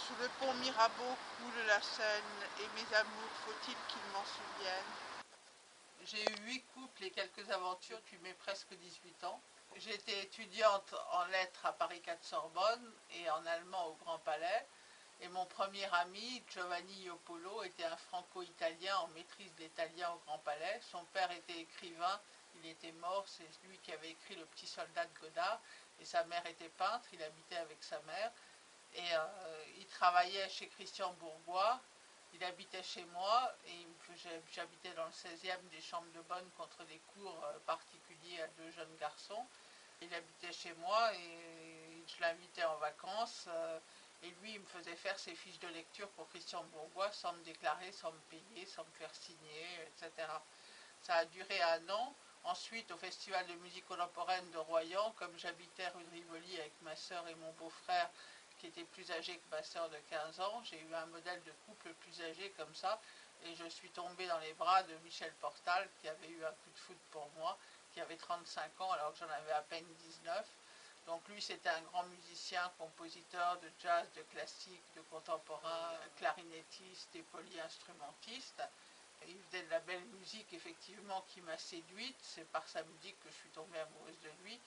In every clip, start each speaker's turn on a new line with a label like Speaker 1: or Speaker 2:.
Speaker 1: Sous le pont Mirabeau coule la Seine, et mes amours, faut-il qu'ils m'en souviennent? J'ai eu 8 couples et quelques aventures depuis mes presque 18 ans. J'ai été étudiante en lettres à Paris 4 Sorbonne et en allemand au Grand Palais. Et mon premier ami, Giovanni Iopolo, était un franco-italien en maîtrise de l'italien au Grand Palais. Son père était écrivain, il était mort, c'est lui qui avait écrit Le Petit Soldat de Godard. Et sa mère était peintre, il habitait avec sa mère. Et il travaillait chez Christian Bourgois, il habitait chez moi, et j'habitais dans le 16e des chambres de bonne contre des cours particuliers à 2 jeunes garçons. Il habitait chez moi et je l'invitais en vacances. Et lui, il me faisait faire ses fiches de lecture pour Christian Bourgois sans me déclarer, sans me payer, sans me faire signer, etc. Ça a duré 1 an. Ensuite, au Festival de musique contemporaine de Royan, comme j'habitais rue de Rivoli avec ma sœur et mon beau-frère, qui était plus âgé que ma sœur de 15 ans, j'ai eu un modèle de couple plus âgé comme ça, et je suis tombée dans les bras de Michel Portal, qui avait eu un coup de foudre pour moi, qui avait 35 ans alors que j'en avais à peine 19. Donc lui, c'était un grand musicien, compositeur de jazz, de classique, de contemporain, clarinettiste et polyinstrumentiste. Il faisait de la belle musique, effectivement, qui m'a séduite. C'est par sa musique que je suis tombée amoureuse de lui.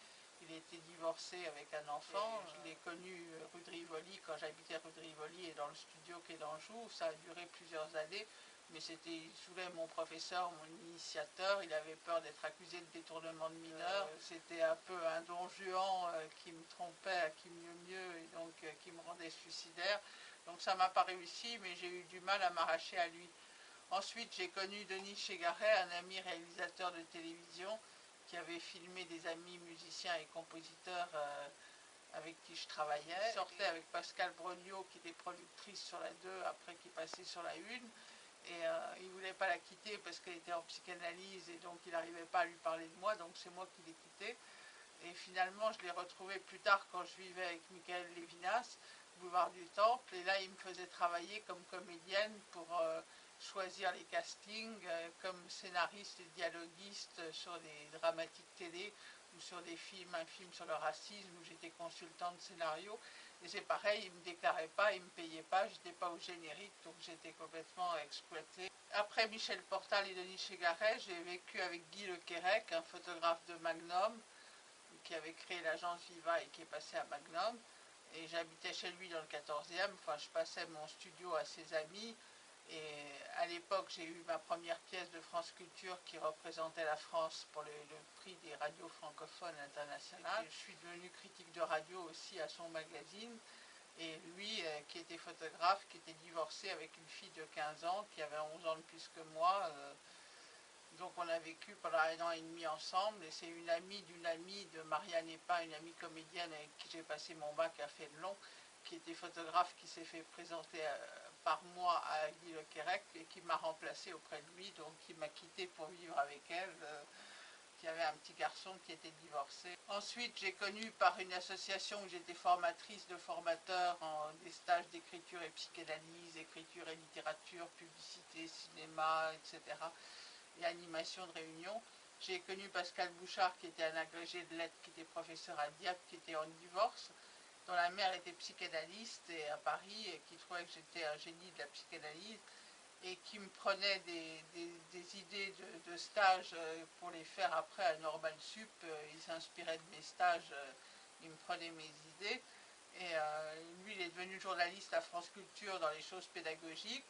Speaker 1: Il était divorcé avec un enfant. Je l'ai connu rue de Rivoli, quand j'habitais rue de Rivoli et dans le studio qui est d'Anjou. Ça a duré plusieurs années, mais il saoulait mon professeur, mon initiateur. Il avait peur d'être accusé de détournement de mineurs. C'était un peu un don Juan qui me trompait à qui mieux et donc qui me rendait suicidaire. Donc ça m'a pas réussi, mais j'ai eu du mal à m'arracher à lui. Ensuite, j'ai connu Denis Chegaray, un ami réalisateur de télévision qui avait filmé des amis musiciens et compositeurs avec qui je travaillais. Je sortais avec Pascal Brogniot, qui était productrice sur la 2, après qui passait sur la 1. Et il ne voulait pas la quitter parce qu'elle était en psychanalyse et donc il n'arrivait pas à lui parler de moi, donc c'est moi qui l'ai quittée. Et finalement, je l'ai retrouvée plus tard quand je vivais avec Michael Lévinas, boulevard du Temple. Et là, il me faisait travailler comme comédienne pour choisir les castings, comme scénariste et dialoguiste sur des dramatiques télé ou sur des films, un film sur le racisme où j'étais consultante scénario. Et c'est pareil, il ne me déclarait pas, il ne me payait pas, je n'étais pas au générique, donc j'étais complètement exploitée. Après Michel Portal et Denis Chegaray, j'ai vécu avec Guy Le Quérec, un photographe de Magnum, qui avait créé l'agence Viva et qui est passé à Magnum. Et j'habitais chez lui dans le 14e, enfin je passais mon studio à ses amis. Et à l'époque, j'ai eu ma première pièce de France Culture qui représentait la France pour le prix des radios francophones internationales. Je suis devenue critique de radio aussi à son magazine. Et lui, qui était photographe, qui était divorcé avec une fille de 15 ans, qui avait 11 ans de plus que moi. Donc on a vécu pendant 1 an et demi ensemble. Et c'est une amie d'une amie de Marianne Epin, une amie comédienne avec qui j'ai passé mon bac à Fénelon, qui était photographe, qui s'est fait présenter par moi à Guy Le Quérec et qui m'a remplacé auprès de lui, donc qui m'a quitté pour vivre avec elle, qui avait un petit garçon qui était divorcé. Ensuite, j'ai connu par une association où j'étais formatrice de formateurs en des stages d'écriture et psychanalyse, écriture et littérature, publicité, cinéma, etc. et animation de réunion. J'ai connu Pascal Bouchard, qui était un agrégé de lettres, qui était professeur à Dieppe, qui était en divorce, dont la mère était psychanalyste et à Paris et qui trouvait que j'étais un génie de la psychanalyse et qui me prenait des idées de stages pour les faire après à Normal Sup. Il s'inspirait de mes stages, il me prenait mes idées. Et lui, il est devenu journaliste à France Culture dans les choses pédagogiques.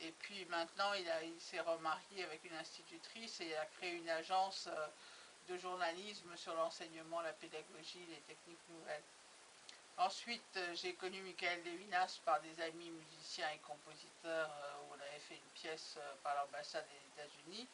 Speaker 1: Et puis maintenant, il s'est remarié avec une institutrice et il a créé une agence de journalisme sur l'enseignement, la pédagogie, les techniques nouvelles. Ensuite, j'ai connu Michael Lévinas par des amis musiciens et compositeurs où on avait fait une pièce par l'ambassade des États-Unis,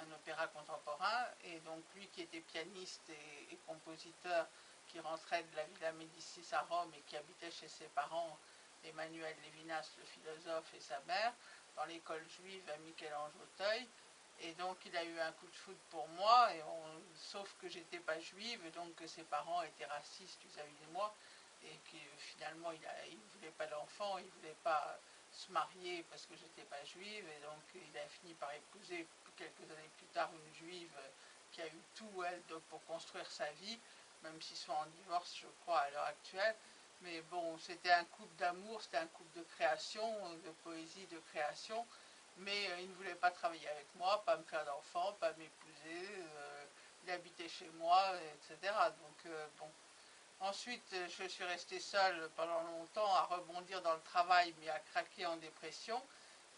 Speaker 1: un opéra contemporain. Et donc lui qui était pianiste et compositeur, qui rentrait de la Villa Médicis à Rome et qui habitait chez ses parents, Emmanuel Lévinas, le philosophe, et sa mère, dans l'école juive à Michel-Ange Auteuil. Et donc il a eu un coup de foudre pour moi, sauf que j'étais pas juive, et donc que ses parents étaient racistes vis-à-vis de moi, et que finalement il ne voulait pas d'enfant, il ne voulait pas se marier parce que j'étais pas juive, et donc il a fini par épouser quelques années plus tard une juive qui a eu tout, elle, pour construire sa vie, même s'ils sont en divorce, je crois, à l'heure actuelle. Mais bon, c'était un couple d'amour, c'était un couple de création, de poésie, de création. Mais il ne voulait pas travailler avec moi, pas me faire d'enfants, pas m'épouser. Il habitait chez moi, etc. Donc bon. Ensuite, je suis restée seule pendant longtemps à rebondir dans le travail, mais à craquer en dépression,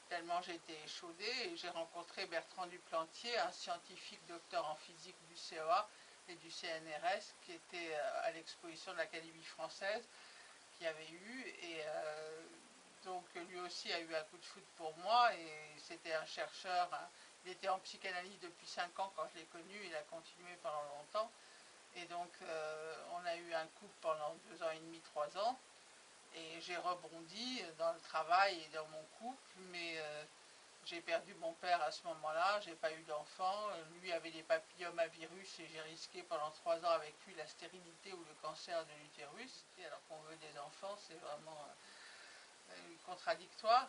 Speaker 1: tellement j'étais échaudée. Et j'ai rencontré Bertrand Duplantier, un scientifique docteur en physique du CEA et du CNRS, qui était à l'exposition de l'Académie française, qui avait eu. Et donc lui aussi a eu un coup de foudre pour moi. Et c'était un chercheur, il était en psychanalyse depuis 5 ans quand je l'ai connu, il a continué pendant longtemps. Et donc, on a eu un couple pendant 2 ans et demi, 3 ans. Et j'ai rebondi dans le travail et dans mon couple, mais j'ai perdu mon père à ce moment-là, j'ai pas eu d'enfant. Lui avait des papillomavirus et j'ai risqué pendant 3 ans avec lui la stérilité ou le cancer de l'utérus. Et alors qu'on veut des enfants, c'est vraiment contradictoire.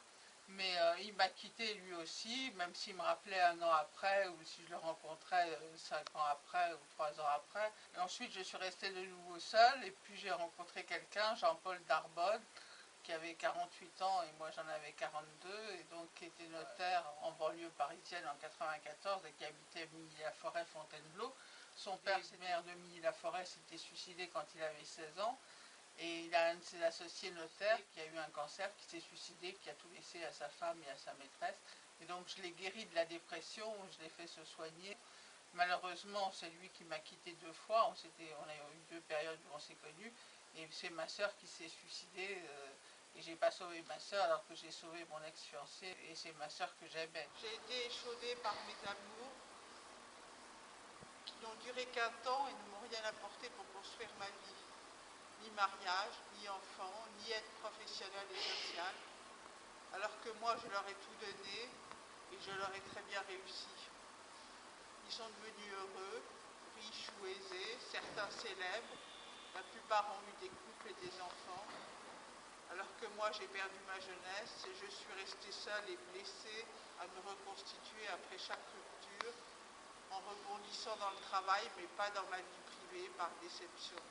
Speaker 1: Mais il m'a quitté lui aussi, même s'il me rappelait 1 an après, ou si je le rencontrais 5 ans après, ou 3 ans après. Et ensuite, je suis restée de nouveau seule, et puis j'ai rencontré quelqu'un, Jean-Paul Darbonne, qui avait 48 ans, et moi j'en avais 42, et donc qui était notaire en banlieue parisienne en 94, et qui habitait Milly-la-Forêt, Fontainebleau. Son père, maire de Milly-la-Forêt, s'était suicidé quand il avait 16 ans. Et il a un de ses associés notaires qui a eu un cancer, qui s'est suicidé, qui a tout laissé à sa femme et à sa maîtresse. Et donc je l'ai guéri de la dépression, je l'ai fait se soigner. Malheureusement, c'est lui qui m'a quitté 2 fois. On a eu 2 périodes où on s'est connus. Et c'est ma soeur qui s'est suicidée. Et j'ai pas sauvé ma soeur alors que j'ai sauvé mon ex-fiancé. Et c'est ma soeur que j'aimais. J'ai été échaudée par mes amours qui n'ont duré qu'un temps et ne m'ont rien apporté pour construire ma vie. Ni mariage, ni enfant, ni aide professionnelle et sociale, alors que moi je leur ai tout donné et je leur ai très bien réussi. Ils sont devenus heureux, riches ou aisés, certains célèbres, la plupart ont eu des couples et des enfants, alors que moi j'ai perdu ma jeunesse et je suis restée seule et blessée à me reconstituer après chaque rupture, en rebondissant dans le travail mais pas dans ma vie privée par déception.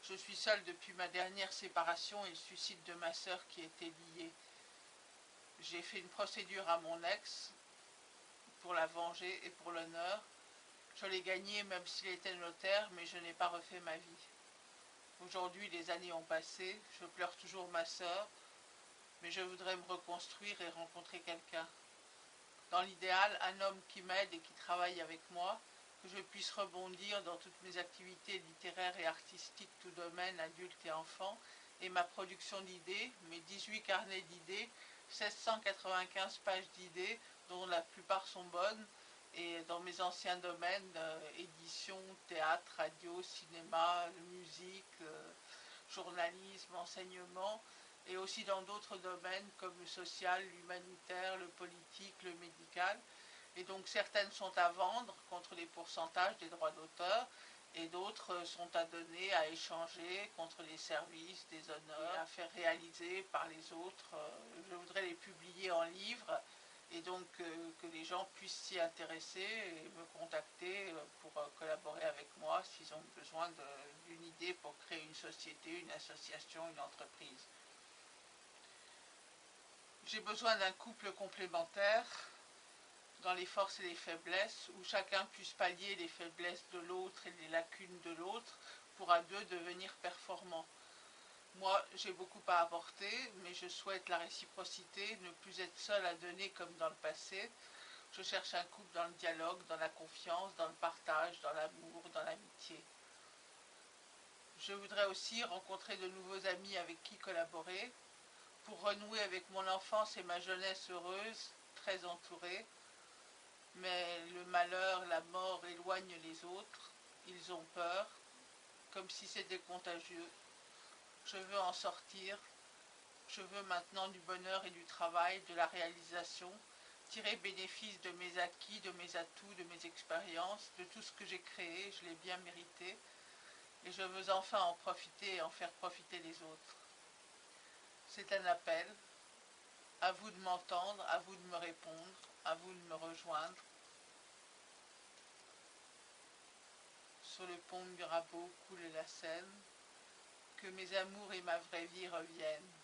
Speaker 1: Je suis seule depuis ma dernière séparation et le suicide de ma sœur qui était lié. J'ai fait une procédure à mon ex pour la venger et pour l'honneur. Je l'ai gagné même s'il était notaire, mais je n'ai pas refait ma vie. Aujourd'hui, les années ont passé, je pleure toujours ma sœur, mais je voudrais me reconstruire et rencontrer quelqu'un. Dans l'idéal, un homme qui m'aide et qui travaille avec moi, que je puisse rebondir dans toutes mes activités littéraires et artistiques, tout domaine, adultes et enfants, et ma production d'idées, mes 18 carnets d'idées, 1695 pages d'idées, dont la plupart sont bonnes, et dans mes anciens domaines, édition, théâtre, radio, cinéma, musique, journalisme, enseignement, et aussi dans d'autres domaines comme le social, l'humanitaire, le politique, le médical. Et donc certaines sont à vendre contre les pourcentages des droits d'auteur et d'autres sont à donner, à échanger contre les services, des honneurs, à faire réaliser par les autres. Je voudrais les publier en livre et donc que les gens puissent s'y intéresser et me contacter pour collaborer avec moi s'ils ont besoin d'une idée pour créer une société, une association, une entreprise. J'ai besoin d'un couple complémentaire dans les forces et les faiblesses, où chacun puisse pallier les faiblesses de l'autre et les lacunes de l'autre pour à deux devenir performants. Moi, j'ai beaucoup à apporter, mais je souhaite la réciprocité, ne plus être seule à donner comme dans le passé. Je cherche un couple dans le dialogue, dans la confiance, dans le partage, dans l'amour, dans l'amitié. Je voudrais aussi rencontrer de nouveaux amis avec qui collaborer, pour renouer avec mon enfance et ma jeunesse heureuse, très entourée. Mais le malheur, la mort éloignent les autres, ils ont peur, comme si c'était contagieux. Je veux en sortir, je veux maintenant du bonheur et du travail, de la réalisation, tirer bénéfice de mes acquis, de mes atouts, de mes expériences, de tout ce que j'ai créé, je l'ai bien mérité, et je veux enfin en profiter et en faire profiter les autres. C'est un appel, à vous de m'entendre, à vous de me répondre, à vous de me rejoindre. Sur le pont de Mirabeau coule la Seine, que mes amours et ma vraie vie reviennent.